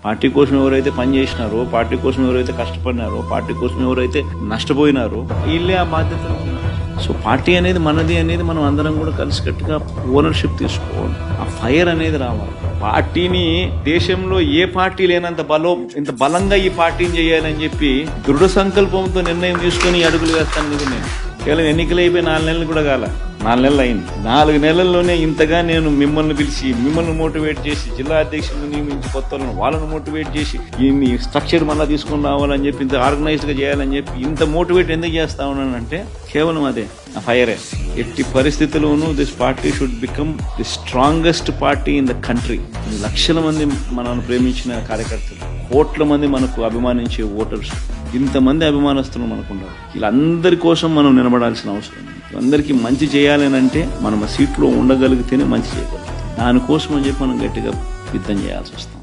Party కోసం ఎవరైతే పనిచేసినారో, party కోసం ఎవరైతే కష్టపడినారో, పార్టీ కోసం ఎవరైతే నష్టపోయినారో వీళ్ళే ఆ బాధ్యతలు. సో పార్టీ అనేది మనది అనేది మనం అందరం కూడా కలిసికట్టుగా ఓనర్షిప్ తీసుకోవాలి. ఆ ఫైర్ అనేది రావాలి. పార్టీని దేశంలో ఏ పార్టీ లేనంత ఇంత బలంగా ఈ పార్టీని చేయాలని చెప్పి దృఢ సంకల్పంతో నిర్ణయం తీసుకుని అడుగులు వేస్తాను. నేను కేవలం ఎన్నికలు అయిపోయి 4 నెలలు కూడా కాల, 4 నెలలు అయింది. 4 నెలల్లోనే ఇంతగా నేను మిమ్మల్ని పిలిచి, మిమ్మల్ని మోటివేట్ చేసి, జిల్లా అధ్యక్షులను నియమించి కొత్త వాళ్ళను మోటివేట్ చేసి, ఈ స్ట్రక్చర్ మళ్ళీ తీసుకుని రావాలని చెప్పి, ఇంత ఆర్గనైజ్డ్ గా చేయాలని చెప్పి ఇంత మోటివేట్ ఎందుకు చేస్తా ఉన్నానంటే కేవలం అదే, ఆ ఫైరే. ఎట్టి పరిస్థితుల్లోనూ this party should become the strongest party in the country. లక్షల మంది మనల్ని ప్రేమించిన కార్యకర్తలు, కోట్ల మంది మనకు అభిమానించే ఓటర్స్, ఇంతమంది అభిమానస్తులు మనకున్నారు. వీళ్ళందరి కోసం మనం నిలబడాల్సిన అవసరం ఉంది. అందరికీ మంచి చేయాలని అంటే మనం ఆ సీట్లో ఉండగలిగితేనే మంచి చేయగలుగుతాం. దానికోసం అని చెప్పి మనం గట్టిగా యుద్ధం చేయాల్సి వస్తుంది.